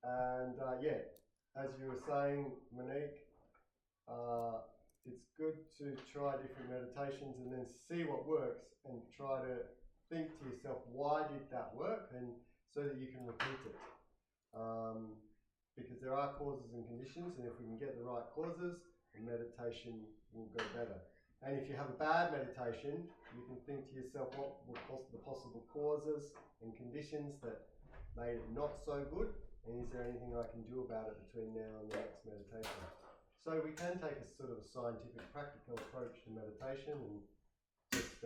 And yeah, as you were saying, Monique, it's good to try different meditations and then see what works and try to think to yourself, why did that work? And so that you can repeat it. Because there are causes and conditions, and if we can get the right causes, the meditation will go better. And if you have a bad meditation, you can think to yourself, what were the possible causes and conditions that made it not so good, and is there anything I can do about it between now and the next meditation? So we can take a sort of a scientific, practical approach to meditation, and just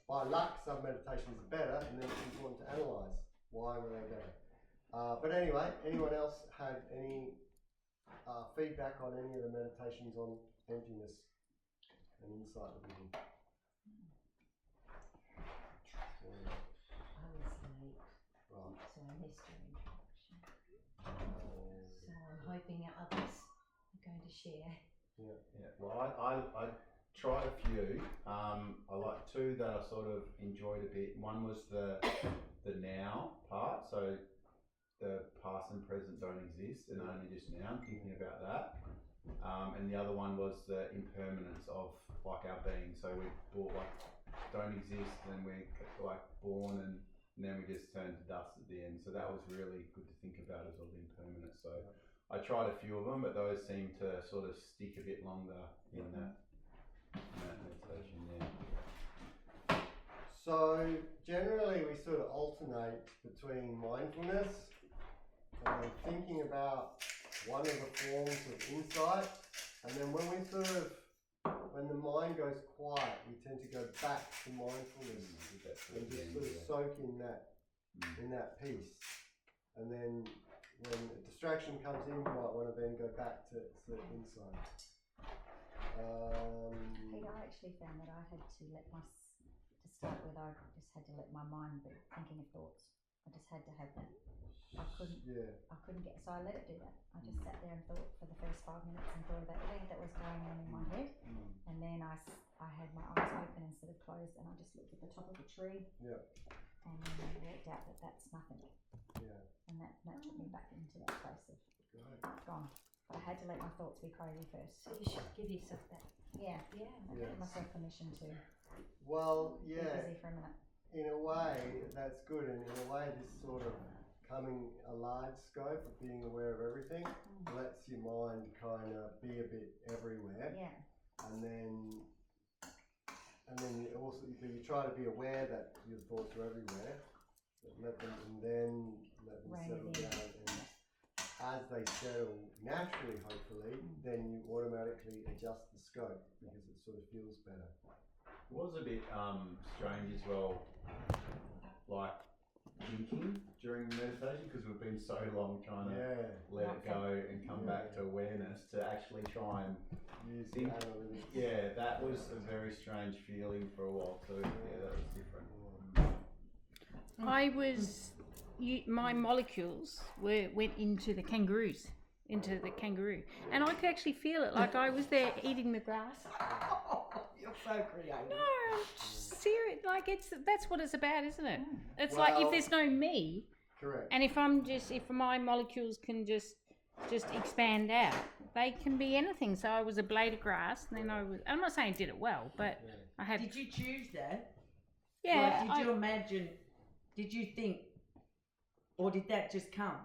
by luck, some meditations are better, and then it's important to analyse why were they better. But anyway, anyone else had any feedback on any of the meditations on emptiness and insight that we did? I was late, Right. so I missed your introduction. So I'm hoping that others are going to share. Yeah. Well, I tried a few. I like two that I sort of enjoyed a bit. One was the now part, so the past and present don't exist, and only just now. I'm thinking about that. And the other one was the impermanence of like our being. So we don't exist, and we're like born, and then we just turn to dust at the end. So that was really good to think about as well, the impermanence. So I tried a few of them, but those seem to sort of stick a bit longer in that meditation. Yeah. So generally we sort of alternate between mindfulness and then thinking about one of the forms of insight, and then when the mind goes quiet, we tend to go back to mindfulness and just sort of soak in that piece. And then when a distraction comes in, you might want to then go back to insight. Peter, I actually found that I had to let to start with, I just had to let my mind be thinking of thoughts. I just had to have that. I couldn't get, so I let it do that. I just sat there and thought for the first 5 minutes and thought about everything that was going on in my head. And then I had my eyes open instead of closed, and I just looked at the top of a tree. Yeah. And then I worked out that that's nothing. Yeah. And that took me back into that place of gone. But I had to let my thoughts be crazy first. So you should give yourself that. Yeah. I gave myself permission to be busy for a minute. In a way, that's good, and in a way, this sort of coming a large scope of being aware of everything lets your mind kind of be a bit everywhere. Yeah. And then you also you try to be aware that your thoughts are everywhere, but let them settle down, and as they settle naturally, hopefully, then you automatically adjust the scope because it sort of feels better. It was a bit strange as well, like thinking during meditation, because we've been so long trying to let it go and come back to awareness, to actually try and use think. analytics. Yeah, that was a very strange feeling for a while too. Yeah, that was different. My molecules went into the kangaroo, and I could actually feel it, like I was there eating the grass. You're so creative. No, I'm serious. Like that's what it's about, isn't it? It's like if there's no me, correct. And if my molecules can just expand out, they can be anything. So I was a blade of grass, and then I'm not saying I did it well, but I had. Did you choose that? Yeah. Like, did you imagine? Did you think, or did that just come?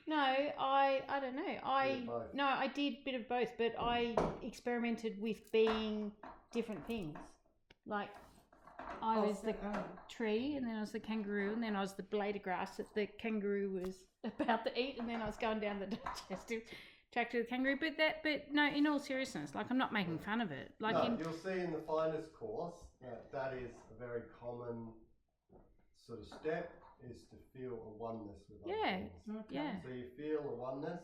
No, I don't know. I did a bit of both, but I experimented with being different things. Like I was the tree, and then I was the kangaroo, and then I was the blade of grass that the kangaroo was about to eat, and then I was going down the digestive tract of the kangaroo. But no, in all seriousness, like I'm not making fun of it. Like you'll see in the finest course that is a very common sort of step, is to feel a oneness with other things. Okay. Yeah. So you feel a oneness,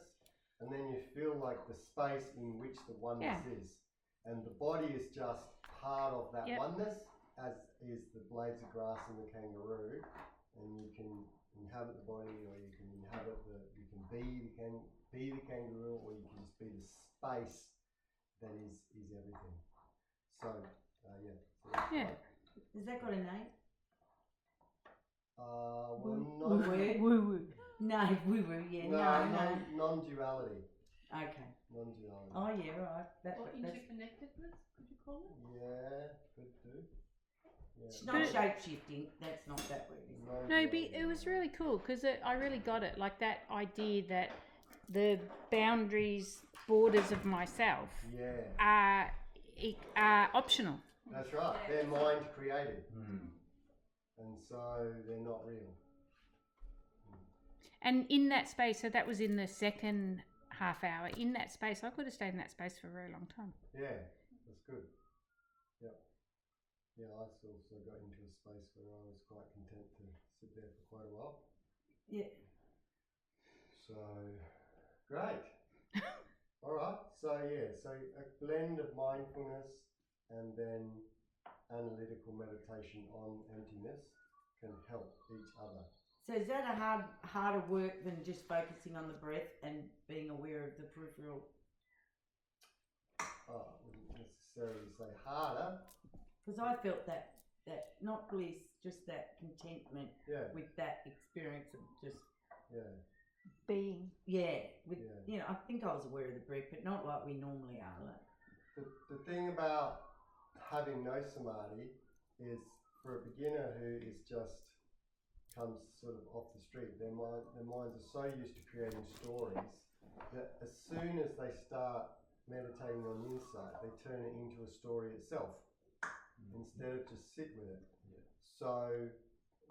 and then you feel like the space in which the oneness is. And the body is just part of that oneness, as is the blades of grass and the kangaroo. And you can inhabit the body, or you can inhabit you can be the kangaroo, or you can just be the space that is everything. So, Yeah. Has that got a name? Well, Woo not word. Woo woo. No, we were, yeah, no. Non-duality. Okay. Non-duality. Oh, yeah, right. Or That's interconnectedness, could you call it? Yeah, could do. Yeah. it's not shape-shifting. That's not that word, is it? No, it was really cool because I really got it. Like that idea that the boundaries, borders of myself are optional. That's right. They're mind created. And so they're not real. And in that space, so that was in the second half hour. In that space, I could have stayed in that space for a very long time. Yeah, that's good. Yeah. Yeah, I also got into a space where I was quite content to sit there for quite a while. Yeah. So, great. All right. So, so a blend of mindfulness and then analytical meditation on emptiness can help each other. So is that a harder work than just focusing on the breath and being aware of the peripheral? I wouldn't necessarily say harder. Because I felt that not bliss, just that contentment with that experience of just being. You know, I think I was aware of the breath, but not like we normally are. Like. The thing about having no samadhi is for a beginner who is just comes sort of off the street, their minds are so used to creating stories that as soon as they start meditating on the insight, they turn it into a story itself instead of just sit with it. So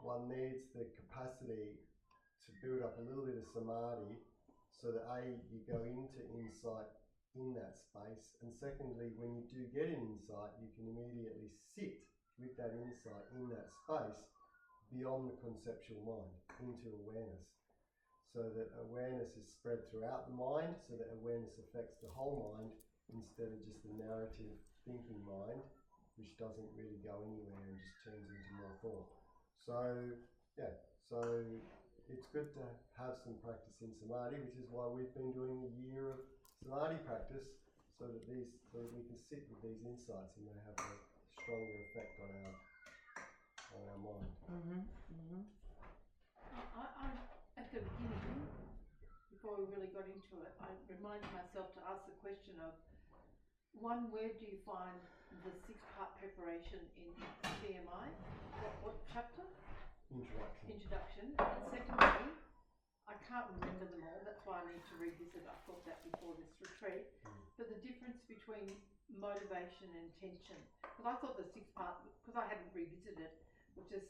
one needs the capacity to build up a little bit of samadhi so that you go into insight in that space, and secondly, when you do get an insight, you can immediately sit with that insight in that space beyond the conceptual mind into awareness, so that awareness is spread throughout the mind, so that awareness affects the whole mind instead of just the narrative thinking mind, which doesn't really go anywhere and just turns into more thought. So it's good to have some practice in samadhi, which is why we've been doing a year of samadhi practice, so that we can sit with these insights and they have a stronger effect on our mind. I at the beginning, before we really got into it, I reminded myself to ask the question of, one, where do you find the 6-part preparation in TMI? What chapter? Introduction. And secondly, I can't remember them all, that's why I need to revisit. I thought that before this retreat. But the difference between motivation and intention, because I thought the 6-part, because I hadn't revisited, was just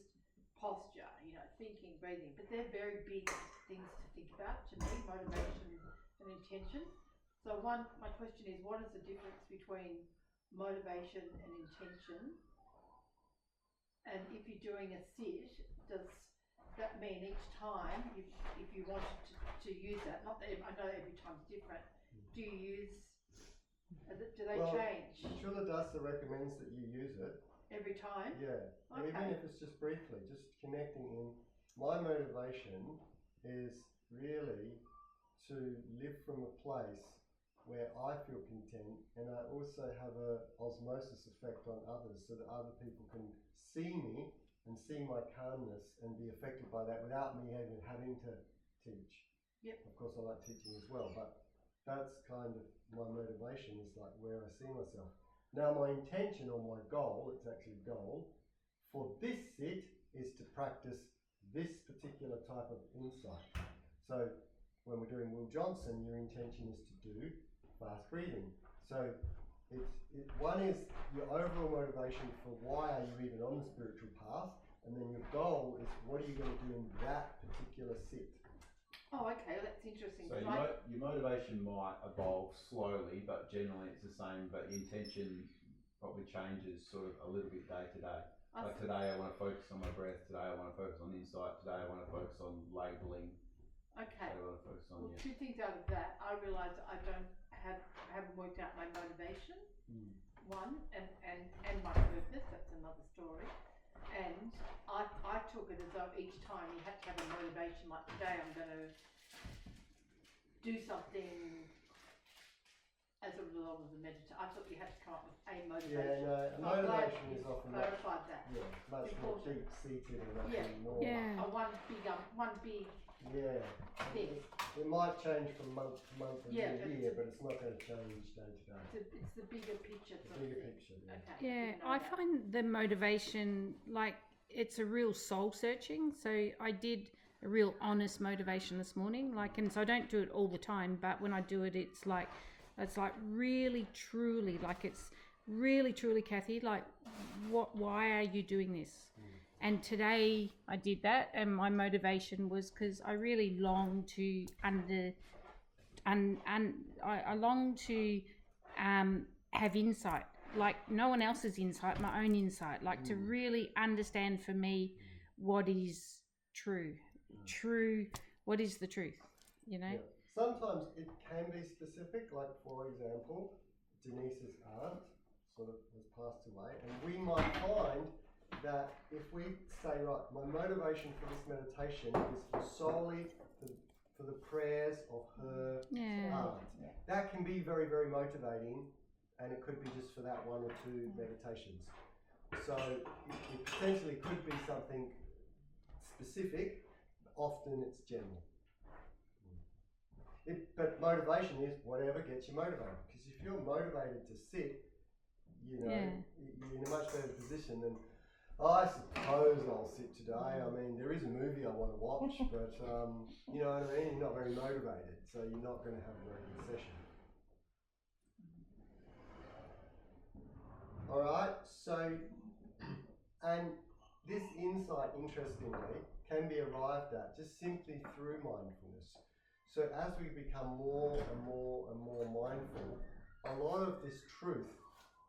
posture, thinking, breathing, but they're very big things to think about to me, motivation and intention. So my question is, what is the difference between motivation and intention? And if you're doing a sit, does that mean each time, if you wanted to use that, not that I know every time's different, do you use, do they change? Chula Dasa recommends that you use it. Every time? Yeah. Okay. Even if it's just briefly, just connecting in. My motivation is really to live from a place where I feel content, and I also have a osmosis effect on others, so that other people can see me and see my calmness and be affected by that without me even having to teach. Yep. Of course, I like teaching as well, but that's kind of my motivation, is like where I see myself. Now, my intention or my goal, it's actually goal, for this sit is to practice this particular type of insight. So when we're doing Will Johnson, your intention is to do fast breathing. So one is your overall motivation for why are you even on the spiritual path, and then your goal is what are you going to do in that particular sit. Oh, okay, that's interesting. So your motivation might evolve slowly, but generally it's the same, but your intention probably changes sort of a little bit day to day. Like today I want to focus on my breath, today I want to focus on insight, today I want to focus on labelling. Okay. Today I want to focus on, two things out of that. I realised I haven't worked out my motivation, one, and my purpose, that's another story. And I took it as though each time you had to have a motivation, like today I'm going to do something as a result of the meditation. I thought you had to come up with a motivation. Yeah, no, motivation is often clarified that. Yeah, much more deep-seated and often more. One big Yeah. thing. It might change from month to month and Yeah, year to year, but it's not going to change day to day. It's the bigger picture. The bigger picture, yeah. Okay. Yeah, didn't know I that. find the motivation like it's a real soul searching. So I did a real honest motivation this morning, like, and so I don't do it all the time, but when I do it, it's like really truly, like it's really truly, Kathy, like why are you doing this? And today I did that, and my motivation was because I really long to I long to have insight, like no one else's insight, my own insight, like to really understand for me what is true, what is the truth, you know? Yeah. Sometimes it can be specific, like for example, Denise's aunt sort of has passed away, and we might find that if we say, right, my motivation for this meditation is solely for the prayers of her aunt, that can be very, very motivating, and it could be just for that one or two meditations. So it potentially could be something specific, often it's general. But motivation is whatever gets you motivated, because if you're motivated to sit, you know, you're in a much better position than, I suppose I'll sit today. I mean, there is a movie I want to watch, but you know what I mean? You're not very motivated, so you're not going to have a very good session. All right, so, and this insight, interestingly, can be arrived at just simply through mindfulness. So as we become more and more and more mindful, a lot of this truth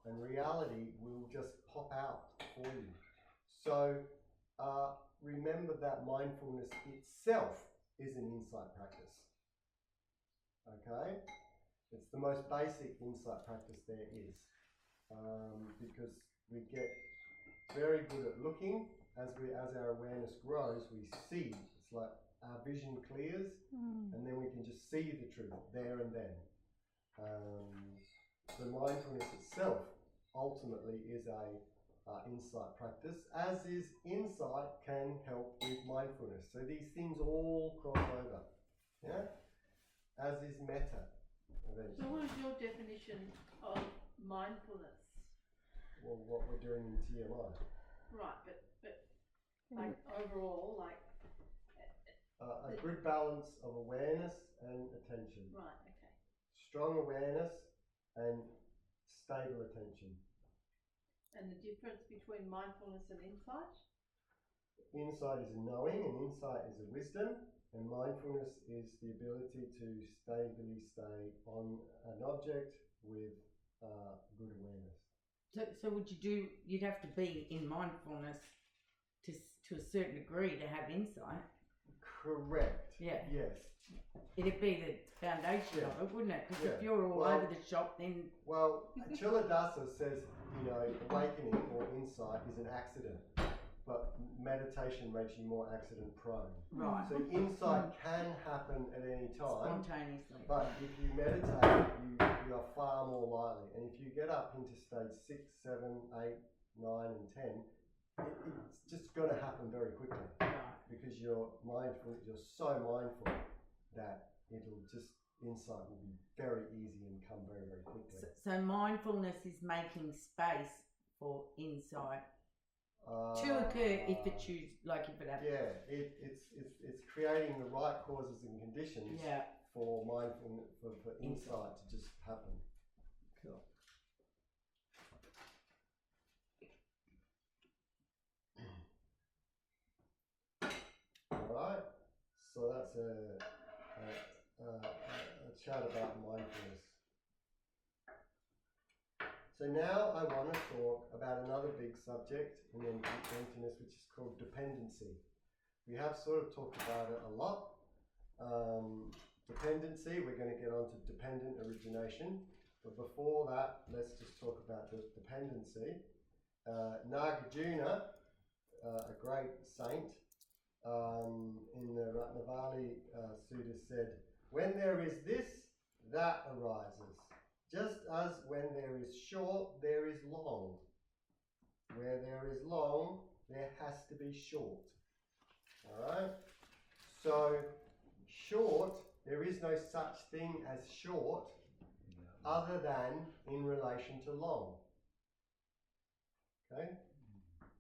and reality will just pop out for you. So remember that mindfulness itself is an insight practice. Okay? It's the most basic insight practice there is. Because we get very good at looking. As our awareness grows, we see. It's like our vision clears, and then we can just see the truth there and then. The mindfulness itself ultimately is a insight practice, as is insight can help with mindfulness. So these things all cross over, yeah? As is metta, eventually. So what is your definition of mindfulness? Well, what we're doing in TMI. Right, but like overall, like a good balance of awareness and attention. Right, okay. Strong awareness and stable attention. And the difference between mindfulness and insight? Insight is a knowing, and insight is a wisdom, and mindfulness is the ability to stably stay on an object with good awareness. So you'd have to be in mindfulness to a certain degree to have insight. Correct. Yeah. Yes. It'd be the foundation of it, wouldn't it? Because if you're all over the shop, then... Well, Chiladasa says, you know, awakening or insight is an accident, but meditation makes you more accident prone. Right. So insight can happen at any time. Spontaneously. But if you meditate, you are far more likely. And if you get up into stage 6, 7, 8, 9 and 10, it's just going to happen very quickly. Right. Because you're so mindful that insight will be very easy and come very, very quickly. So mindfulness is making space for insight to occur if it happens. Yeah, it's creating the right causes and conditions for mindfulness, for insight to just happen. Cool. Alright, so that's a chat about mindfulness. So now I want to talk about another big subject in emptiness, which is called dependency. We have sort of talked about it a lot. Dependency, we're going to get on to dependent origination. But before that, let's just talk about the dependency. Nagarjuna, a great saint, in the Ratnavali Sutta said, when there is this, that arises. Just as when there is short, there is long. Where there is long, there has to be short. Alright? So short, there is no such thing as short other than in relation to long. Okay?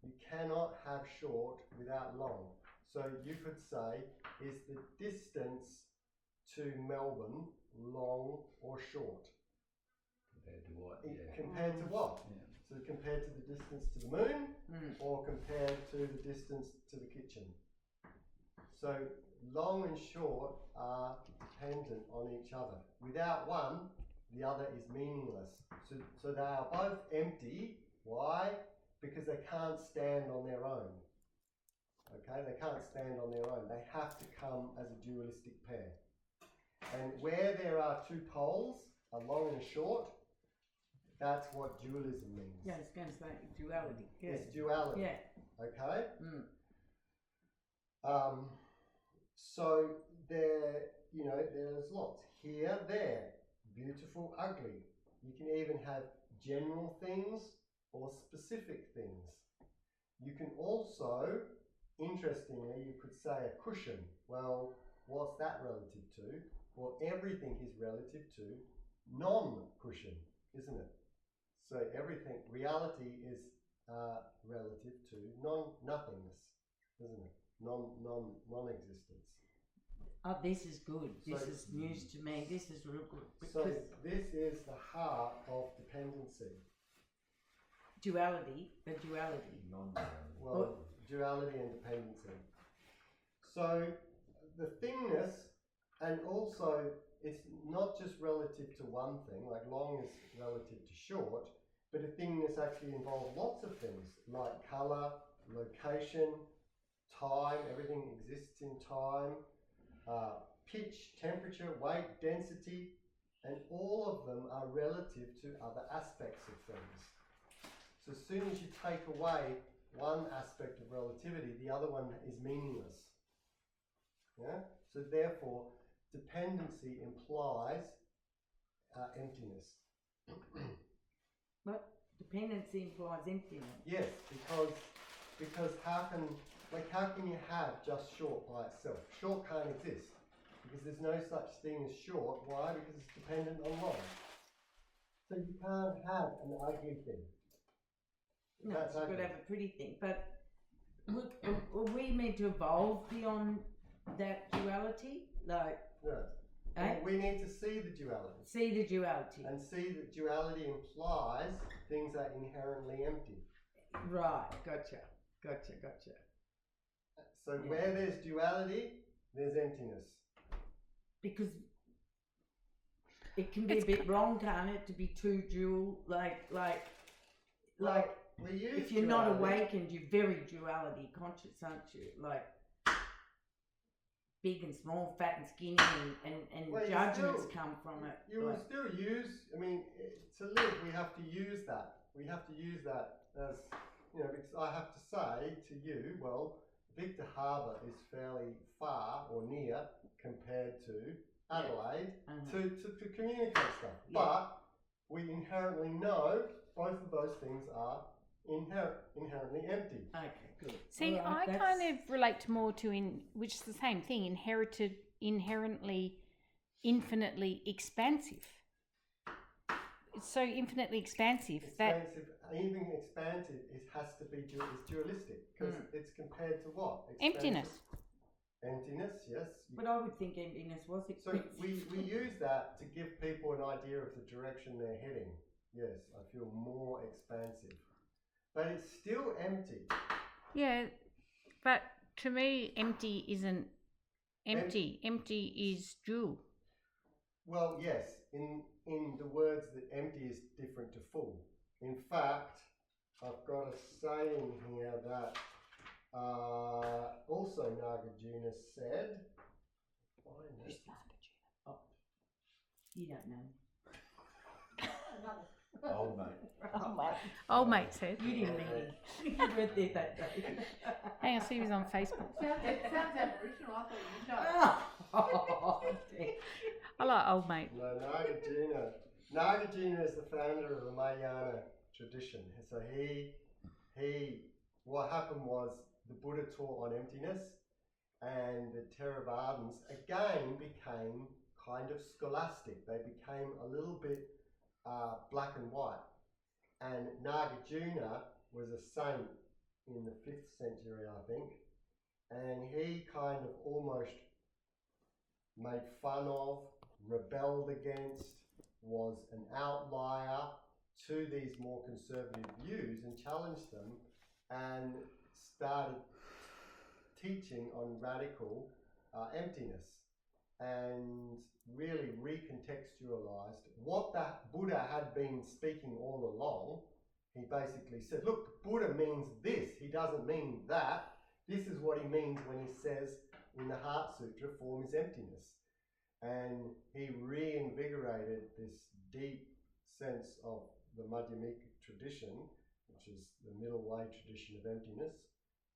You cannot have short without long. So you could say, is the distance to Melbourne long or short? Compared to what? Compared to what? Yeah. So compared to the distance to the moon or compared to the distance to the kitchen. So long and short are dependent on each other. Without one, the other is meaningless. So they are both empty. Why? Because they can't stand on their own. Okay, they can't stand on their own. They have to come as a dualistic pair. And where there are two poles, a long and a short, that's what dualism means. Yeah, it's going to say duality. Yeah. It's duality. Yeah. Okay? So there's lots. Here, there, beautiful, ugly. You can even have general things or specific things. You can also, interestingly, you could say a cushion. Well, what's that relative to? Well, everything is relative to non-cushion, isn't it? So everything, reality is relative to nothingness, isn't it? Non-existence. Oh, this is good. This So- is news to me. This is real good. So Because this is the heart of dependency. duality, the duality. Non-duality. Well, duality and dependency. So the thingness, and also it's not just relative to one thing, like long is relative to short, but a thingness actually involves lots of things, like colour, location, time, everything exists in time, pitch, temperature, weight, density, and all of them are relative to other aspects of things. So as soon as you take away one aspect of relativity, the other one is meaningless. Yeah? So therefore, dependency implies emptiness. But dependency implies emptiness. Yes, because how can you have just short by itself? Short can't exist because there's no such thing as short. Why? Because it's dependent on long. So you can't have an ugly thing. No, That's it's got to ugly. have a pretty thing. But were we meant to evolve beyond that duality? Like, Yeah. eh? Well, we need to see the duality See the duality. and see that duality implies things are inherently empty. Right, gotcha. So Yeah. where there's duality, there's emptiness. Because it can be a bit wrong, can't it, to be too dual? Like We use if you're not duality. awakened, you're very duality conscious, aren't you? Like big and small, fat and skinny, and Well, you judgments still- come from it. You will Like, still use, to live, we have to use that. We have to use that as, because I have to say to you, well, Victor Harbour is fairly far or near compared to Adelaide to communicate stuff. Yeah. But we inherently know both of those things are inherently empty. okay, good. See, All right, I kind of relate to more to which is the same thing, inherently, infinitely expansive. It's so infinitely expansive that Even expansive, it has to be it's dualistic because it's compared to what? emptiness. Emptiness, yes. But I would think emptiness was So expensive. we use that to give people an idea of the direction they're heading. Yes, I feel more expansive. But it's still empty. Yeah, but to me, empty isn't empty. Empty is dual. Well, yes, in the words that empty is different to full. In fact, I've got a saying here that also Nagarjuna said. Who's Nagarjuna? Oh, you don't know. Old mate. Oh, mate. Old mate said. You didn't meet him. You weren't there that day. Hang on, see he was on Facebook. Sounds Aboriginal. I thought you know. Oh, dear. I like old mate. No, Nagarjuna. Nagarjuna is the founder of the Mahayana tradition. So what happened was the Buddha taught on emptiness, and the Theravadins again became kind of scholastic. They became a little bit black and white. And Nagarjuna was a saint in the 5th century, I think, and he kind of almost made fun of, rebelled against, was an outlier to these more conservative views and challenged them and started teaching on radical emptiness and really recontextualized what that Buddha had been speaking all along. He basically said, look, Buddha means this, he doesn't mean that. This is what he means when he says in the Heart Sutra, form is emptiness. And he reinvigorated this deep sense of the Madhyamika tradition, which is the middle way tradition of emptiness,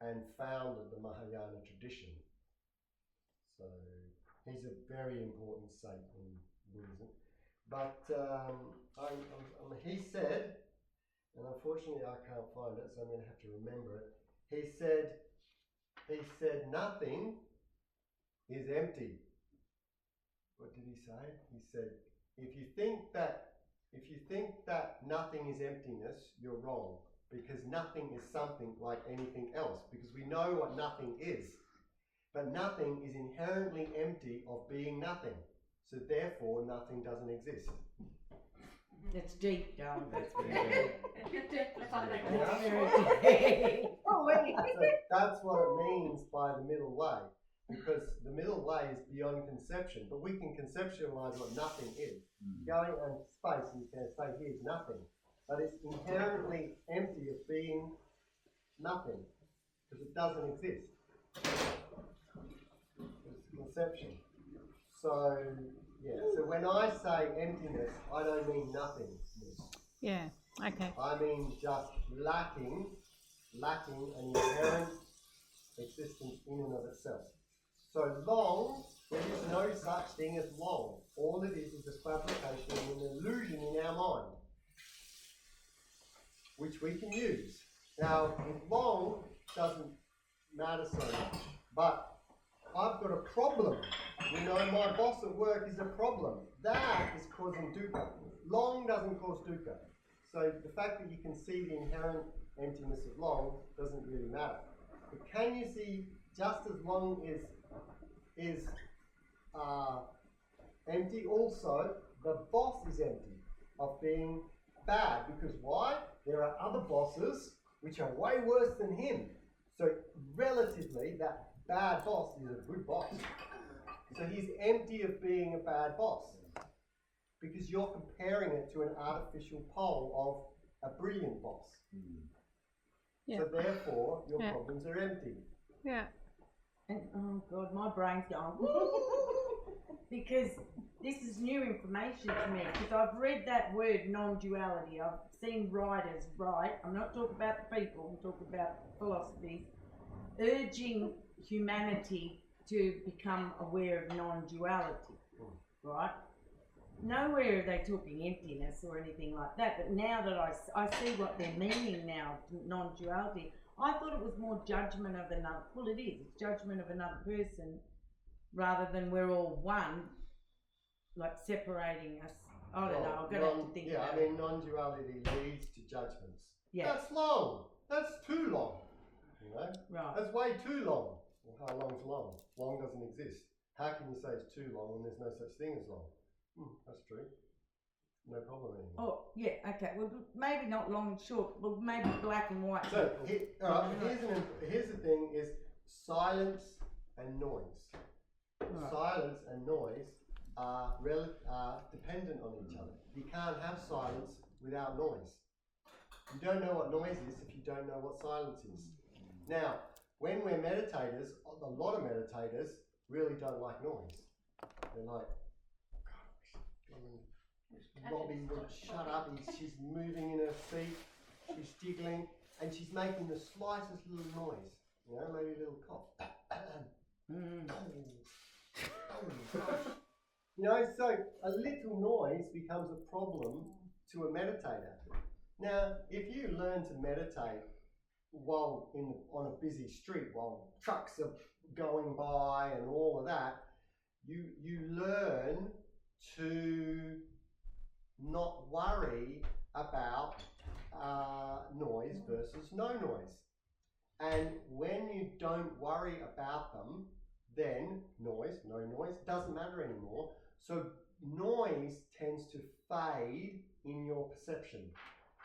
and founded the Mahayana tradition. So he's a very important saint in Buddhism. But he said, and unfortunately I can't find it, so I'm going to have to remember it. He said, nothing is empty. What did he say? He said, if you think that nothing is emptiness, you're wrong, because nothing is something like anything else, because we know what nothing is. But nothing is inherently empty of being nothing. So therefore, nothing doesn't exist. That's deep, darling. That's So very that's what it means by the middle way. Because the middle way is beyond conception, but we can conceptualize what nothing is. Going on space, and you can say, here's nothing. But it's inherently empty of being nothing, because it doesn't exist. It's conception. So, yeah, so when I say emptiness, I don't mean nothingness. Yeah, okay. I mean just lacking an inherent existence in and of itself. So long, there is no such thing as long. All it is a fabrication and an illusion in our mind, which we can use. Now, long doesn't matter so much, but I've got a problem. You know, my boss at work is a problem. That is causing dukkha. Long doesn't cause dukkha. So the fact that you can see the inherent emptiness of long doesn't really matter. But can you see just as long is empty, also the boss is empty of being bad, because why? There are other bosses which are way worse than him. So relatively, that bad boss is a good boss. So he's empty of being a bad boss, because you're comparing it to an artificial pole of a brilliant boss. Yeah. So therefore, your problems are empty. Yeah. And oh God, my brain's going because this is new information to me. Because I've read that word non-duality. I've seen writers write. I'm not talking about the people. I'm talking about philosophies urging humanity to become aware of non-duality. Right? Nowhere are they talking emptiness or anything like that. But now that I see what they're meaning now, non-duality. I thought it was more judgment of another. Well, it is. It's judgment of another person rather than we're all one, like separating us. I don't know. I've got to have to think about it. I mean, non-duality leads to judgments. Yeah. That's long. That's too long. You know? Right. That's way too long. Well, how long's long? Long doesn't exist. How can you say it's too long when there's no such thing as long? That's true. No problem anymore. Oh, yeah, okay. Well, maybe not long and short, but maybe black and white. So, here's the thing is silence and noise. Right. Silence and noise are dependent on each other. You can't have silence without noise. You don't know what noise is if you don't know what silence is. Now, when we're meditators, a lot of meditators really don't like noise. They're like, Robbie, shut up, she's moving in her seat, she's jiggling, and she's making the slightest little noise, you know, maybe a little cough. You know, so a little noise becomes a problem to a meditator. Now, if you learn to meditate while on a busy street, while trucks are going by and all of that, you learn to not worry about noise versus no noise. And when you don't worry about them, then noise, no noise, doesn't matter anymore. So noise tends to fade in your perception.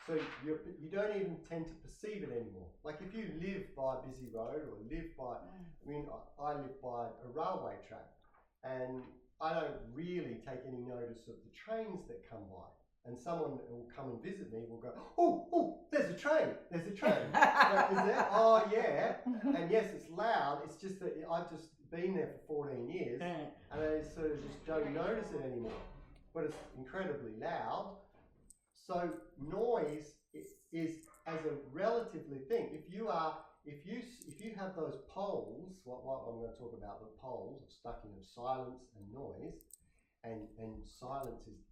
So you don't even tend to perceive it anymore. Like if you live by a busy road or live by, I live by a railway track, and I don't really take any notice of the trains that come by. And someone who will come and visit me will go, oh, there's a train. Is there? Oh, yeah. And yes, it's loud. It's just that I've just been there for 14 years, and I sort of just don't notice it anymore. But it's incredibly loud. So noise is as a relatively thing. If you have those poles, what I'm going to talk about, the poles stuck in silence and noise, and silence is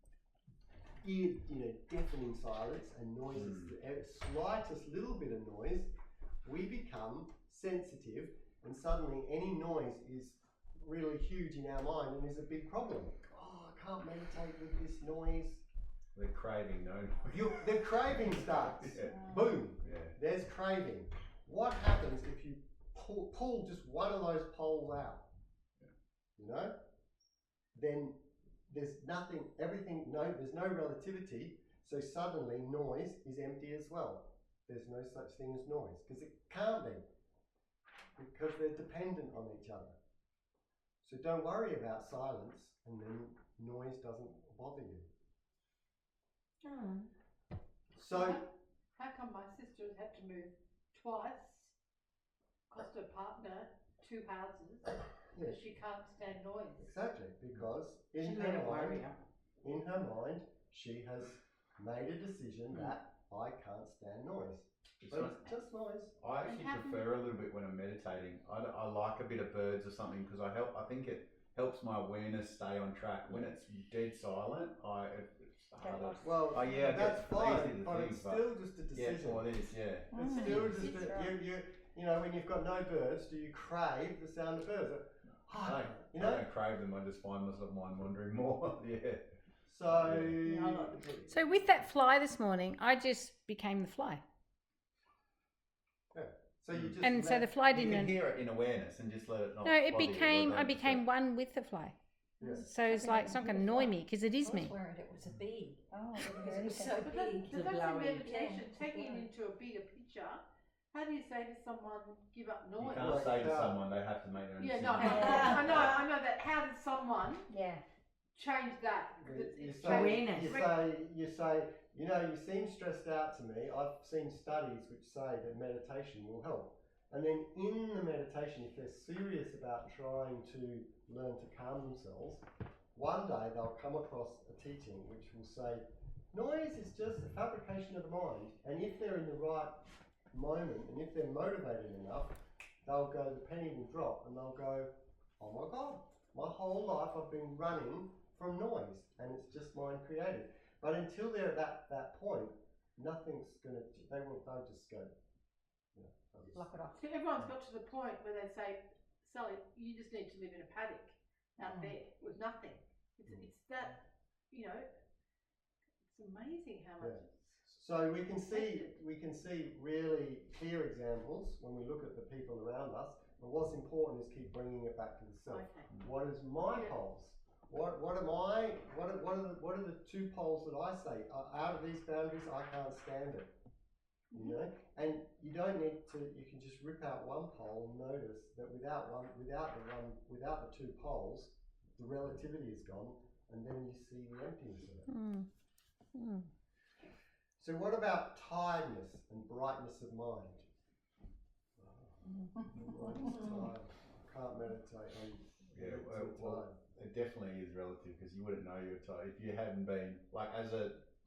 deafening silence, and noise is the slightest little bit of noise. We become sensitive, and suddenly any noise is really huge in our mind and is a big problem. Oh, I can't meditate with this noise. The craving, no. The craving starts. Yeah. Boom. Yeah. There's craving. What happens if you pull just one of those poles out? Yeah. Then there's nothing, there's no relativity, so suddenly noise is empty as well. There's no such thing as noise, because it can't be, because they're dependent on each other. So don't worry about silence, and then noise doesn't bother you. So how come my sister has had to move twice, cost her partner 2 houses, because she can't stand noise? Exactly, because in her mind, she has made a decision that I can't stand noise. It's just noise. I actually prefer a little bit when I'm meditating. I like a bit of birds or something, because I think it helps my awareness stay on track. When it's dead silent, it's harder. Well, that's fine, but it's still just a decision. Yeah, well, it is, yeah. It's still just when you've got no birds, do you crave the sound of birds? I don't crave them. I just find myself mind wandering more. Yeah. So with that fly this morning, I just became the fly. Yeah. So you just so the fly You didn't. can hear it in awareness and just let it not. No, I became one with the fly. Yeah. So it's like, it's not going to annoy me because it is me. I was worried it was a bee. Oh, Because it was so big. But that's a meditation, taking it into a bigger picture. How do you say to someone, give up You noise? can't say to someone they have to make their own decision. I know that. How does someone change that? You say, you seem stressed out to me. I've seen studies which say that meditation will help. And then in the meditation, if they're serious about trying to learn to calm themselves, one day they'll come across a teaching which will say, noise is just a fabrication of the mind. And if they're in the right moment, and if they're motivated enough, they'll go, the penny will drop, and they'll go, oh my God, my whole life I've been running from noise, and it's just mind created. But until they're at that point, nothing's going to, they'll just go, block it off. So everyone's got to the point where they say, Sally, you just need to live in a paddock out there with nothing. It's that, it's amazing how much it's... So we can see really clear examples when we look at the people around us. But what's important is keep bringing it back to the self. Okay. What is my poles? What are the 2 poles that I say out of these boundaries? I can't stand it. And you don't need to. You can just rip out one pole and notice that without the 2 poles, the relativity is gone, and then you see the emptiness of it. So what about tiredness and brightness of mind? I can't meditate. It definitely is relative, because you wouldn't know you were tired if you hadn't been, like,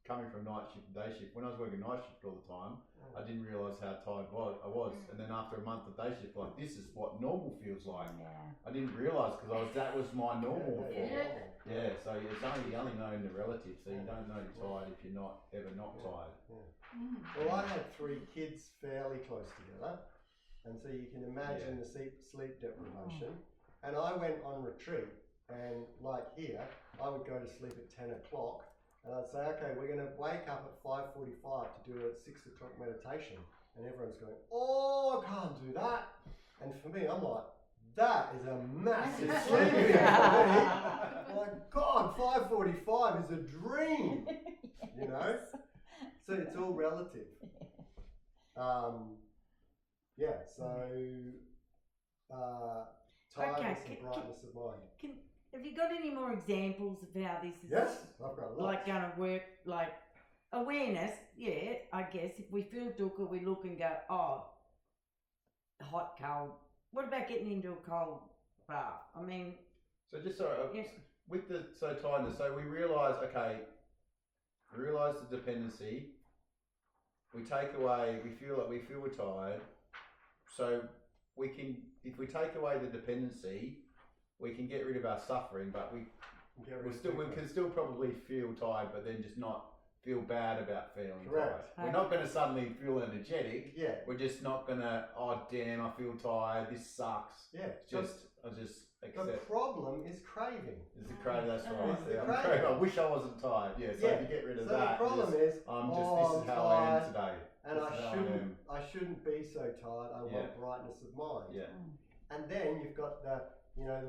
coming from night shift to day shift. When I was working night shift all the time, I didn't realise how tired I was. And then after a month of day shift, like, this is what normal feels like. I didn't realise, because that was my normal before. Yeah, so you only know in the relative, so you don't know you're tired if you're not ever not tired. Well, I had 3 kids fairly close together, And so you can imagine the sleep deprivation. And I went on retreat, and like here, I would go to sleep at 10 o'clock, and I'd say, okay, we're going to wake up at 5:45 to do a 6 o'clock meditation. And everyone's going, oh, I can't do that. And for me, I'm like, that is a massive sleeping for me. My God, 5:45 is a dream, you know? So it's all relative. Tiredness and brightness of mind. Have you got any more examples of how this is I've got lots. like going to work? Like awareness, I guess. If we feel dukkha, we look and go, oh, hot, cold. What about getting into a cold bath? I mean... So just with the tiredness, so we realise the dependency, we take away, we feel we're tired, so we can, if we take away the dependency, we can get rid of our suffering, but we can still probably feel tired, but then just not feel bad about feeling tired. We're not going to suddenly feel energetic. Yeah. We're just not going to, oh damn, I feel tired, this sucks. Yeah. I just accept. The problem is craving. It's the craving, that's right. It's the I'm craving. I wish I wasn't tired. Yeah, so if you get rid of that, the problem is, this is how I am today. And I shouldn't be so tired. I want brightness of mind. Yeah. And then you've got the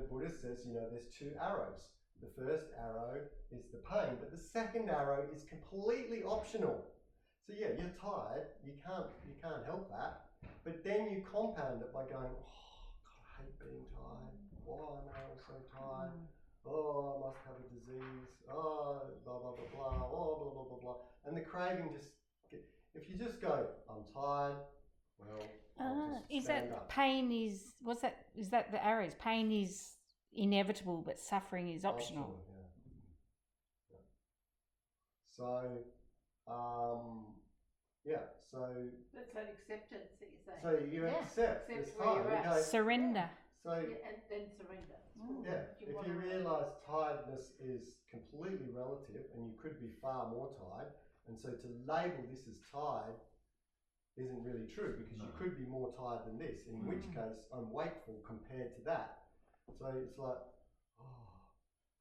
Buddha says, there's two arrows. The first arrow is the pain, but the second arrow is completely optional. So yeah, you're tired. You can't help that. But then you compound it by going, oh God, I hate being tired. Why am I so tired? Oh, I must have a disease. Oh, blah blah blah blah. Oh, blah blah blah blah. And the craving if you just go, I'm tired. Well, is that pain is that the arrows? Pain is inevitable, but suffering is optional. So that's an acceptance that you're saying. So you accept this time. Surrender. So and then surrender. If you realise tiredness is completely relative, and you could be far more tired, and so to label this as tired isn't really true, because you could be more tired than this, in which case I'm wakeful compared to that. So it's like,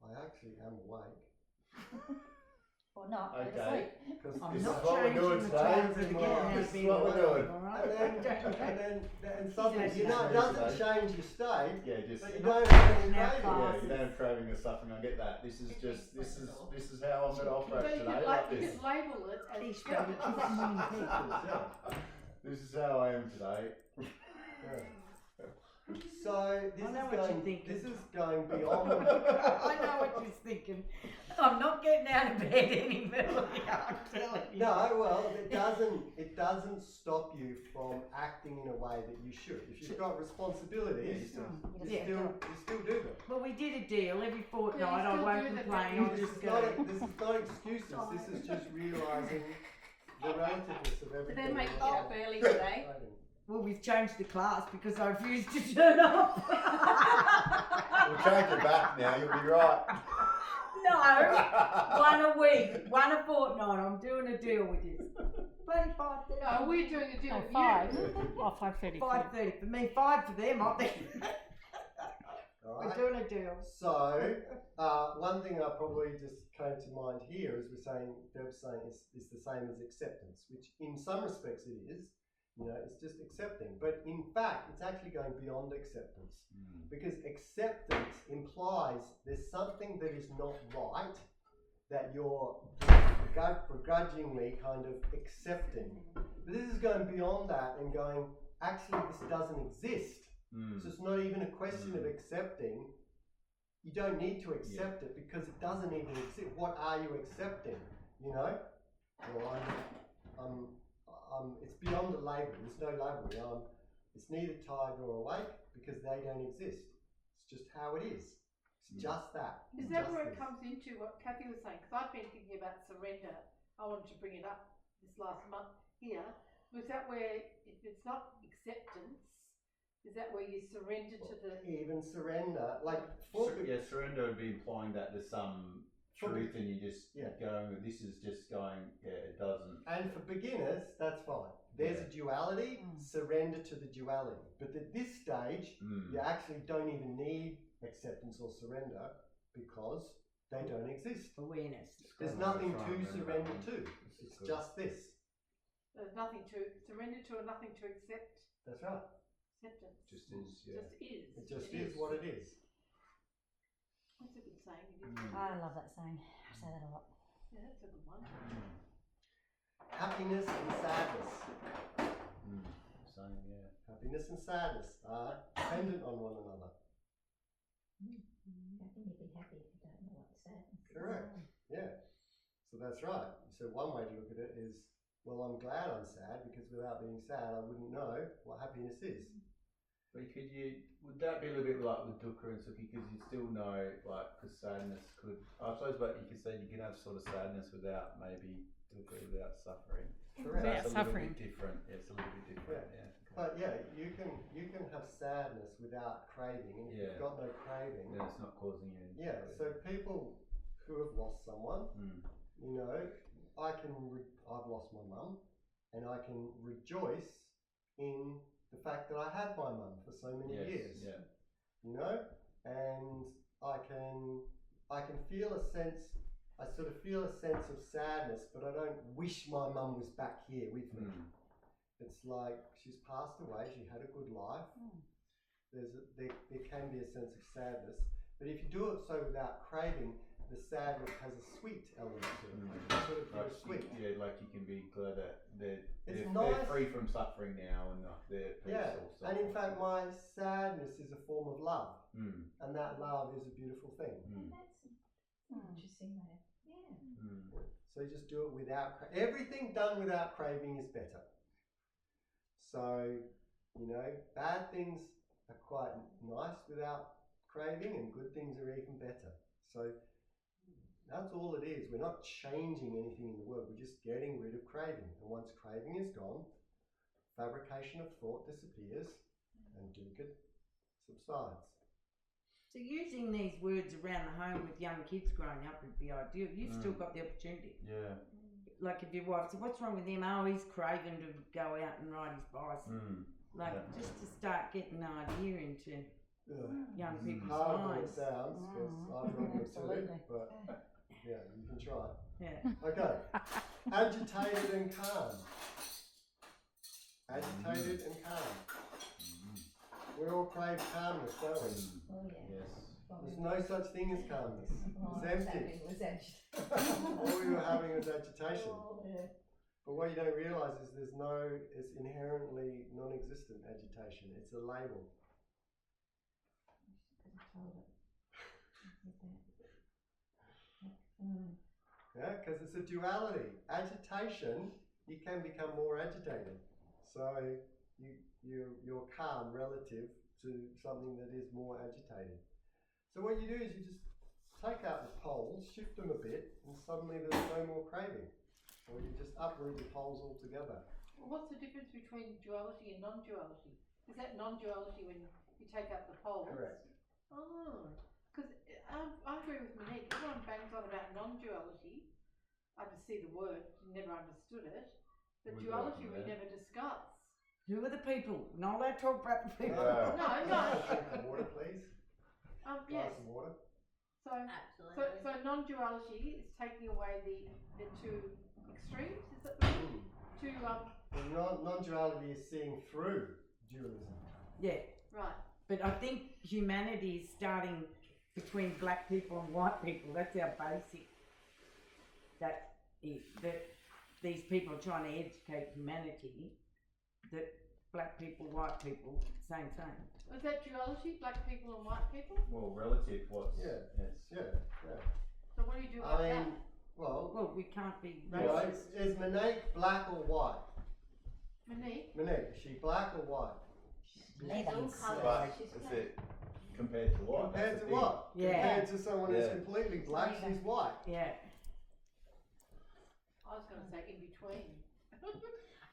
I actually am awake. Or not. Okay. Because I'm this not is what we're doing today. This is what we're doing. And something, it doesn't change your state. Yeah, just. But you don't have any craving. Yeah, you don't have craving or suffering. I get that. This is how I'm going to operate today. Like this. Just label it as This is how I am today. So this is going beyond. I know what you're thinking. I'm not getting out of bed any earlier, I'm telling you. No, well, it doesn't stop you from acting in a way that you should. If you've got responsibilities, you still do them. Well, we did a deal. Every fortnight I won't complain. This is not excuses. This is just realising the relativeness of everything. They make you get up early today. Well, we've changed the class because I refused to turn up. We'll change it back now. You'll be right. No, one a week, one a fortnight. I'm doing a deal with you. Bloody 5:30. No, we're doing a deal with 5. you. 5:30. 5:30 for me. 5 for them. I think. We're doing a deal. So, one thing I probably just came to mind here is Deb's saying is the same as acceptance, which in some respects it is. It's just accepting. But in fact, it's actually going beyond acceptance. Because acceptance implies there's something that is not right that you're begrudgingly kind of accepting. But this is going beyond that and going, actually, this doesn't exist. So it's not even a question of accepting. You don't need to accept it because it doesn't even exist. What are you accepting? Well, it's beyond a label. There's no label. It's neither tired nor awake because they don't exist. It's just how it is. It's just that. Is that where it comes into what Kathy was saying? Because I've been thinking about surrender. I wanted to bring it up this last month here. Was that where, if it's not acceptance, is that where you surrender to the... Even surrender. Like, surrender would be implying that there's some truth and you just going with this is just going, it doesn't. And for beginners, that's fine. There's a duality, surrender to the duality. But at this stage, you actually don't even need acceptance or surrender because they don't exist. Awareness. There's nothing to surrender to. It's just this. There's nothing to surrender to and nothing to accept. That's right. Acceptance. Just is, Just is. It just is what it is. That's a good saying. It is. I love that saying. I say that a lot. Yeah, that's a good one. Happiness and sadness. Same, yeah. Happiness and sadness are dependent on one another. How can you be happy if you don't know what sadness is? Correct. Yeah. So that's right. So one way to look at it is, well, I'm glad I'm sad because without being sad, I wouldn't know what happiness is. But would that be a little bit like with dukkha and sukha, because you still know, like, because sadness could, I suppose, but you could say you can have sort of sadness without maybe dukkha, without suffering. Correct. Without It's a suffering. little bit different. Yeah, it's a little bit different, yeah. But yeah, you can have sadness without craving, and if you've got no craving, Then it's not causing you any yeah. So people who have lost someone, you know, I've lost my mum, and I can rejoice in the fact that I had my mum for so many years. Yeah. You know, and I can feel a sense. I sort of feel a sense of sadness, but I don't wish my mum was back here with me. It's like she's passed away. She had a good life. There can be a sense of sadness, but if you do it so without craving, the sadness has a sweet element to it. It sort of feels sweet. Yeah, like you can be glad that they're nice. free from suffering now and they're peaceful. Yeah, and in fact, my sadness is a form of love, Mm. and that love is a beautiful thing. That's interesting there. Yeah. So you just do it without everything done without craving is better. So, you know, bad things are quite nice without craving, and good things are even better. So that's all it is. We're not changing anything in the world. We're just getting rid of craving. And once craving is gone, fabrication of thought disappears and dukkha subsides. So using these words around the home with young kids growing up would be ideal. You've still got the opportunity. Yeah. Like if your wife said, what's wrong with him? Oh, he's craving to go out and ride his bicycle. Like just to start getting an idea into young people's Hard than it minds. sounds, because I've got them too, but yeah, you can try. Yeah. Okay. Agitated and calm. Agitated and calm. We all crave calmness, don't we? Oh yeah. Yes. There's no such thing as calmness. Oh, It's empty. exactly. It was agitated. All we were having was agitation. Oh, yeah. But what you don't realise is it's inherently non-existent agitation. It's a label. Yeah, because it's a duality. Agitation, you can become more agitated. So you're calm relative to something that is more agitated. So what you do is you just take out the poles, shift them a bit, and suddenly there's no more craving. Or you just uproot the poles altogether. Well, what's the difference between duality and non-duality? Is that non-duality when you take out the poles? Correct. Oh, because I agree with Monique. Everyone bangs on about non-duality. I just see the word, never understood it. But duality we never discuss. Who are the people? Not allowed to talk about the people. No. Drink of water, please. Yes. Glass of water. So non-duality is taking away the two extremes. Is that the two Non-duality is seeing through dualism. Yeah. right? But I think humanity is starting between black people and white people. That's our basic. That these people are trying to educate humanity that black people, white people, same. Was that duality? Black people and white people? Well, relative, what's... Yeah. Yes. Yeah. So what do you do about that? Well, We can't be you know, racist. is Monique black or white? Monique? Monique, is she black or white? Levels. But is it compared to what? Compared That's to the thing. what? Yeah. Compared to someone who's Yeah. completely black, she's white. Yeah. I was going to say in between.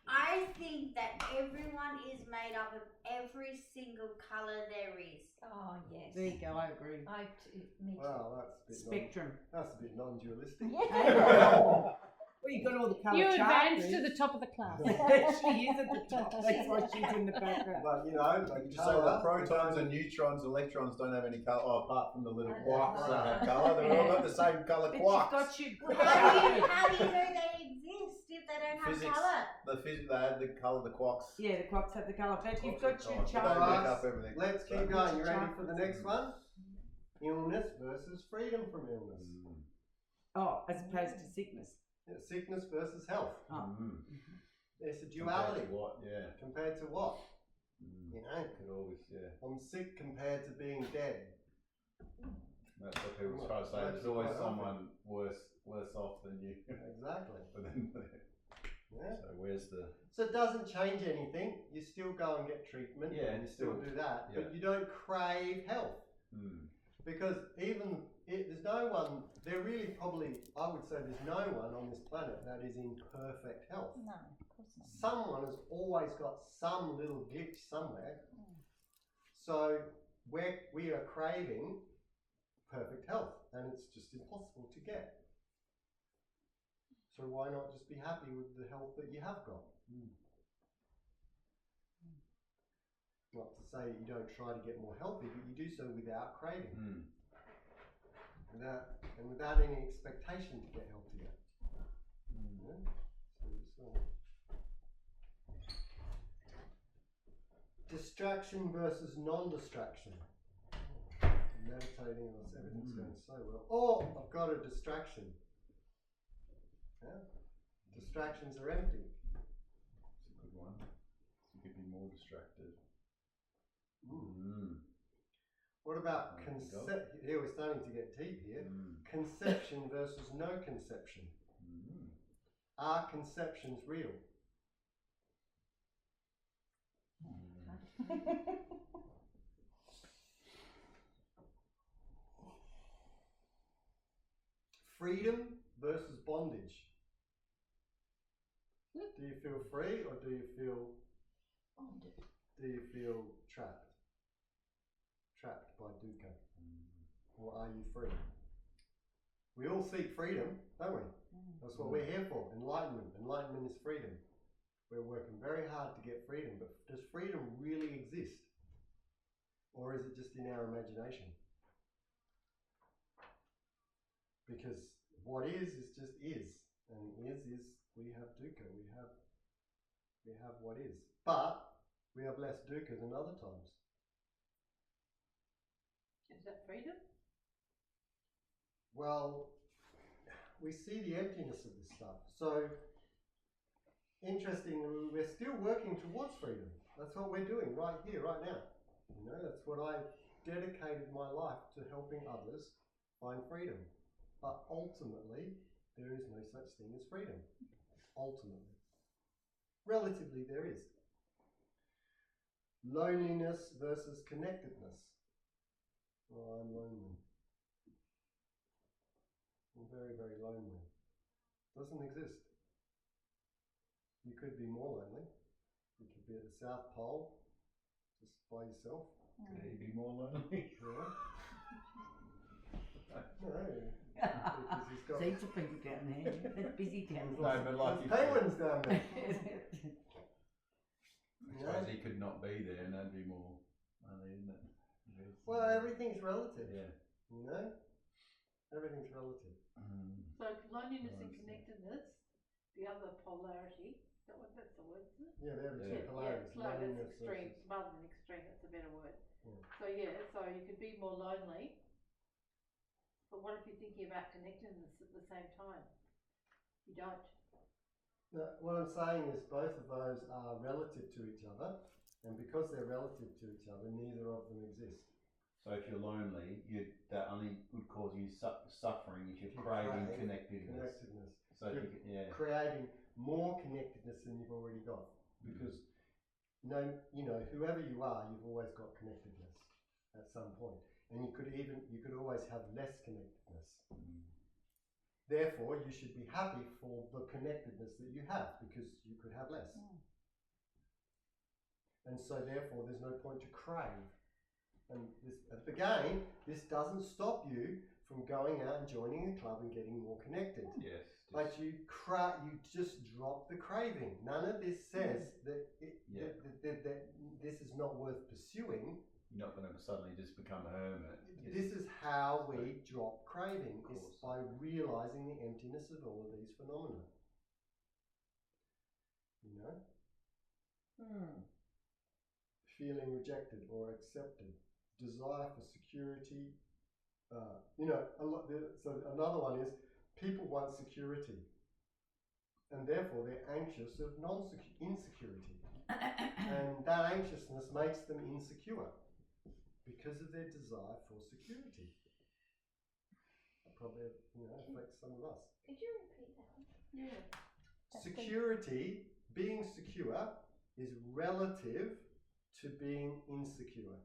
I think that everyone is made up of every single colour there is. Oh yes. There you go, I agree. Me too. Wow, that's a bit Spectrum. that's a bit non-dualistic. Well, you got all the colour You charts. advance to the top of the class. She is at the top. That's why she's in the background. But you know, You just say that protons and neutrons, electrons don't have any colour, apart from the little quarks that have colour. They've all got the same colour But quarks. got you. How do you know they exist if they don't have Physics. colour? They have the colour, the quarks. Yeah, the quarks have the colour. But you've got your They chart. make up everything. Let's So- keep going. You ready for the next one? Illness versus freedom from illness. Oh, as opposed to sickness. Yeah, sickness versus health. Oh. It's a duality. Compared to what? Yeah. Compared to what? You know, Could always, yeah. I'm sick compared to being dead. That's what people try to say. There's always someone worse off than you. Exactly. But then, Yeah. so where's the? So it doesn't change anything. You still go and get treatment. Yeah, and you still still- do that. yeah. But you don't crave health. Because there's no one, there really probably, I would say there's no one on this planet that is in perfect health. No, of course not. Someone has always got some little glitch somewhere. So we are craving perfect health, and it's just impossible to get. So why not just be happy with the health that you have got? Not to say you don't try to get more healthy, but you do so without craving. Without any expectation to get healthier. Distraction versus non-distraction. Meditating on this, everything's going so well. Oh, I've got a distraction. Yeah? Distractions are empty. It's a good one. You could be more distracted. What about here we're starting to get deep here. Conception versus no conception. Are conceptions real? Freedom versus bondage. Do you feel free or do you feel trapped? Trapped by dukkha. Or are you free? We all seek freedom, don't we? That's what we're here for. Enlightenment. Enlightenment is freedom. We're working very hard to get freedom, but does freedom really exist? Or is it just in our imagination? Because what is just is. And is we have dukkha, we have what is. But we have less dukkha than other times. Is that freedom? Well, we see the emptiness of this stuff. So, interestingly, we're still working towards freedom. That's what we're doing right here, right now. You know, that's what I've dedicated my life to, helping others find freedom. But ultimately, there is no such thing as freedom. Ultimately. Relatively, there is. Loneliness versus connectedness. Oh, I'm lonely. I'm very, very lonely. Doesn't exist. You could be more lonely. You could be at the South Pole, just by yourself. Could he be more lonely? Yeah. No. Because he's got Seats of people down there. It's busy down No, but like there's penguins down there. I suppose he could not be there, and that'd be more lonely, isn't it? Well, everything's relative. Yeah. You know? Everything's relative. So loneliness and connectedness, the other polarity, that's the word, isn't it? Yeah, they're the two Yeah, polarities. it's like Loneliness that's extreme, versus- rather than extreme, that's a better word. Yeah. So you could be more lonely, but what if you're thinking about connectedness at the same time? You don't. No, what I'm saying is both of those are relative to each other, and because they're relative to each other, neither of them exist. So if you're lonely, that only would cause you suffering if you're craving connectedness. So if creating more connectedness than you've already got, because whoever you are, you've always got connectedness at some point, and you could always have less connectedness. Therefore, you should be happy for the connectedness that you have, because you could have less. And so therefore there's no point to crave. And this, again, this doesn't stop you from going out and joining a club and getting more connected. Yes. But you just drop the craving. None of this says that this is not worth pursuing. You're not going to suddenly just become a hermit. This is how we drop craving, is by realizing the emptiness of all of these phenomena. You know? Feeling rejected or accepted, desire for security. So another one is people want security, and therefore they're anxious of insecurity, and that anxiousness makes them insecure because of their desire for security. That probably affects some of us. Could you repeat that one? Yeah. Security, being secure, is relative to being insecure.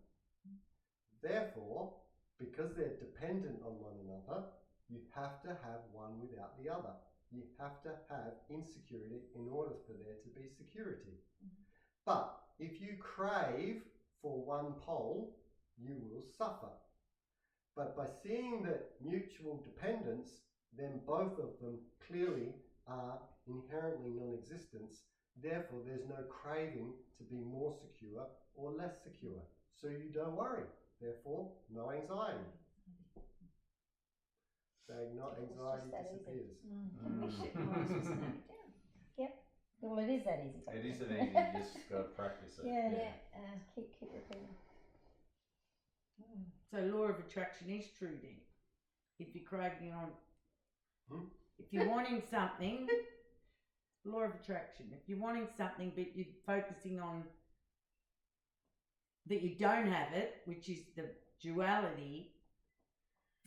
Therefore, because they're dependent on one another, you have to have one without the other. You have to have insecurity in order for there to be security. But if you crave for one pole, you will suffer. But by seeing that mutual dependence, then both of them clearly are inherently non-existent. Therefore, there's no craving to be more secure or less secure. So you don't worry. Therefore, no anxiety. So anxiety disappears. Yep. Well, it is that easy. It isn't easy. You just got to practice it. Yeah. Keep repeating. So law of attraction is true then. If you're craving on, if you're wanting something, law of attraction. If you're wanting something but you're focusing on that you don't have it, which is the duality,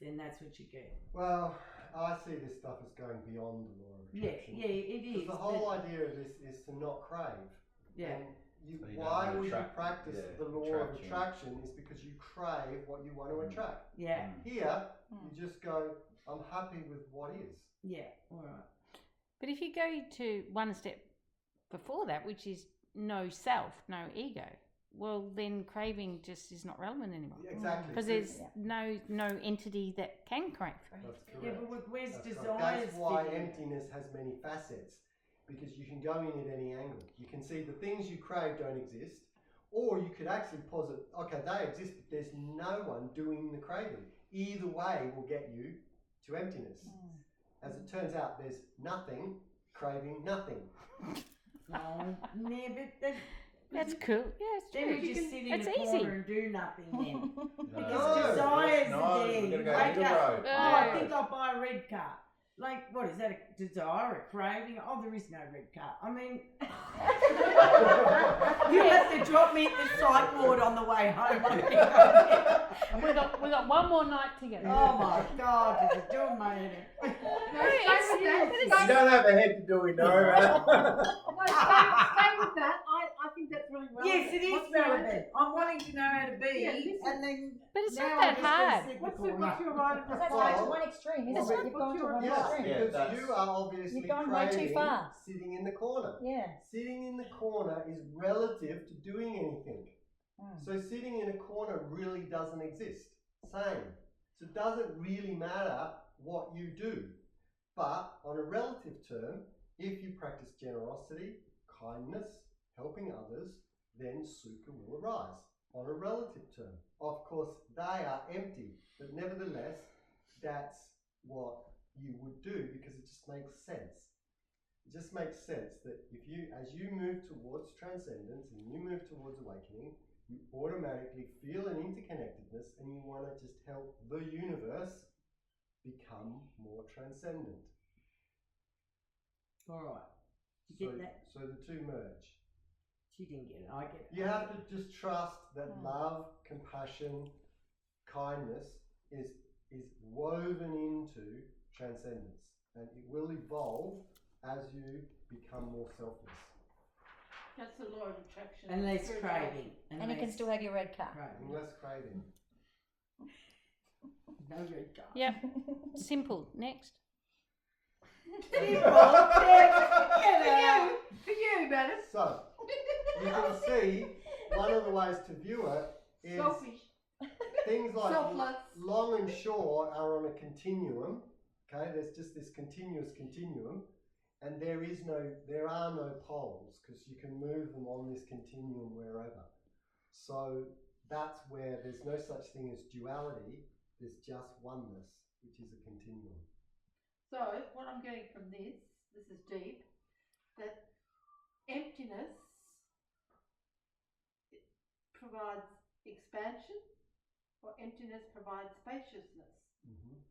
then that's what you get. Well, I see this stuff as going beyond the law of attraction. Yeah, it is. The whole idea of this is to not crave. Yeah. And why would you practice the law of attraction is because you crave what you want to attract. Yeah. Here, you just go, I'm happy with what is. Yeah, all right. But if you go to one step before that, which is no self, no ego, well, then craving just is not relevant anymore. Exactly. Because there's no entity that can crave. That's correct. Yeah, but where's That's desires? correct. That's why fit in? emptiness has many facets, because you can go in at any angle. You can see the things you crave don't exist, or you could actually posit, okay, they exist, but there's no one doing the craving. Either way will get you to emptiness. As it turns out, there's nothing craving nothing. Oh, but That's cool. Yeah, it's then true. we just sit in It's a easy. corner and do nothing then. Because No, desires no, are we're there. gonna go Wake to the up. road. Oh, I think I'll buy a red car. Like, what is that? A desire, a craving? Oh, there is no red car. I mean, you have to drop me at the psych ward on the way home. We got one more night together. Oh my God, this is doing my head in. You don't have a head to do it, no, right? Stay with that. I think that's really relevant. Yes, it is What's relevant. I'm wanting to know how to be, Yeah, listen. and then But it's now not that I'm just hard. gonna sit What's in the what's corner. your right of Because that's reply? going to one extreme, isn't it? You've gone to one Yes, extreme. Yeah, because that's- you are obviously You've gone way too craving far. sitting in the corner. Yeah. Sitting in the corner is relative to doing anything. So sitting in a corner really doesn't exist. Same. So it doesn't really matter what you do. But on a relative term, if you practice generosity, kindness, helping others, then sukha will arise. On a relative term. Of course, they are empty, but nevertheless, that's what you would do because it just makes sense. It just makes sense that if you, as you move towards transcendence and you move towards awakening, you automatically feel an interconnectedness and you want to just help the universe become more transcendent. All right. You get that? So the two merge. She didn't get it. I get it. You have to just trust that love, compassion, kindness is woven into transcendence, and it will evolve as you become more selfless. That's the law of attraction. And less Spiritual- craving. And you can still have your red car. Craving. And less craving. No red car. Yep. Simple. Next. For you, madam. So, you can see one of the ways to view it is Selfish. things like Selfless. long and short are on a continuum. Okay, there's just this continuous continuum, and there are no poles because you can move them on this continuum wherever. So that's where there's no such thing as duality. There's just oneness, which is a continuum. So what I'm getting from this is deep, that emptiness provides expansion, or emptiness provides spaciousness. Mm-hmm.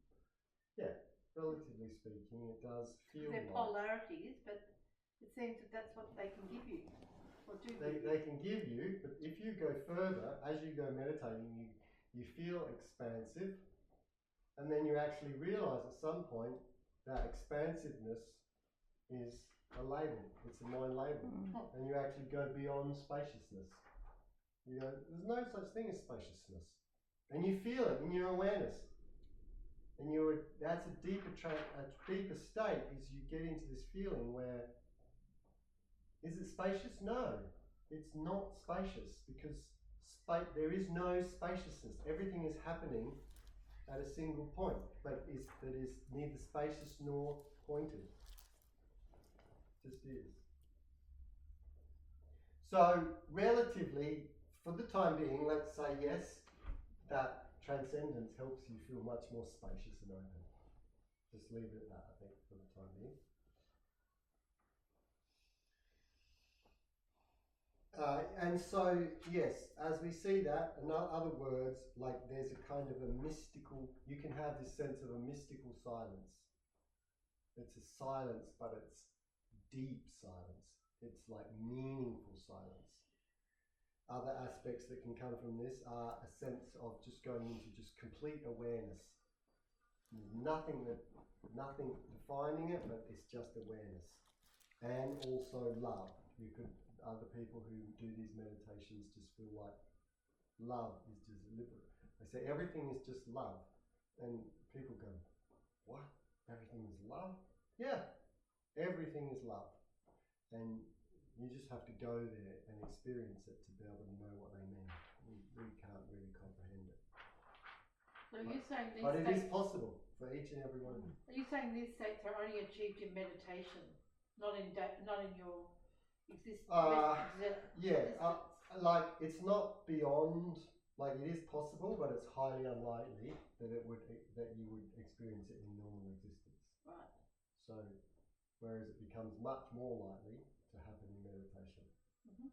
Yeah, relatively speaking, it does feel They're like polarities, but it seems that that's what they can give you, or do give you. they can give you, but if you go further, as you go meditating, you feel expansive, and then you actually realize at some point that expansiveness is a label. It's a mind label. And you actually go beyond spaciousness. You go, there's no such thing as spaciousness. And you feel it in your awareness. And that's a deeper state is you get into this feeling where, is it spacious? No, it's not spacious because there is no spaciousness. Everything is happening at a single point, but that is neither spacious nor pointed. Just is. So relatively, for the time being, let's say yes, that transcendence helps you feel much more spacious and open. Just leave it at that, I think, for the time being. And so, yes, as we see that, in other words, like there's a kind of a mystical, you can have this sense of a mystical silence. It's a silence, but it's deep silence. It's like meaningful silence. Other aspects that can come from this are a sense of just going into just complete awareness. There's nothing defining it, but it's just awareness. And also love. Other people who do these meditations just feel like love is just liberate. They say everything is just love. And people go, what? Everything is love? Yeah, everything is love. And you just have to go there and experience it to be able to know what they mean. We can't really comprehend it. So you're saying these But it states, is possible for each and every one of them. Are you saying these states are only achieved in meditation, not in your existence? Like it's not beyond. Like it is possible, but it's highly unlikely that you would experience it in normal existence. Right. So, whereas it becomes much more likely to happen in meditation. Mm-hmm.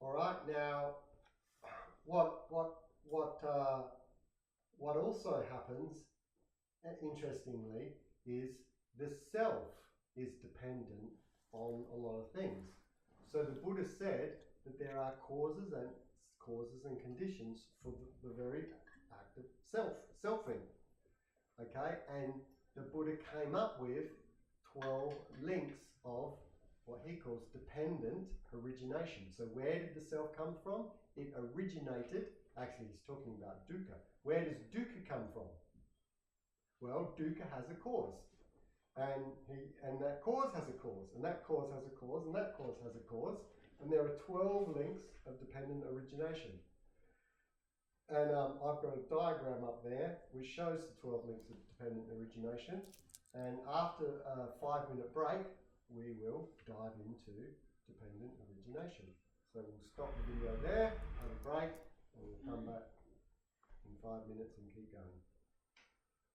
All right. Now, what also happens, interestingly, is the self is dependent on a lot of things. So the Buddha said that there are causes and conditions for the very act of selfing. Okay, and the Buddha came up with 12 links of what he calls dependent origination. So where did the self come from? It originated, actually he's talking about dukkha. Where does dukkha come from? Well, dukkha has a cause. And that cause has a cause, and that cause has a cause, and that cause has a cause, and there are 12 links of dependent origination. And I've got a diagram up there which shows the 12 links of dependent origination. And after a 5-minute break, we will dive into dependent origination. So we'll stop the video there, have a break, and we'll come back in 5 minutes and keep going.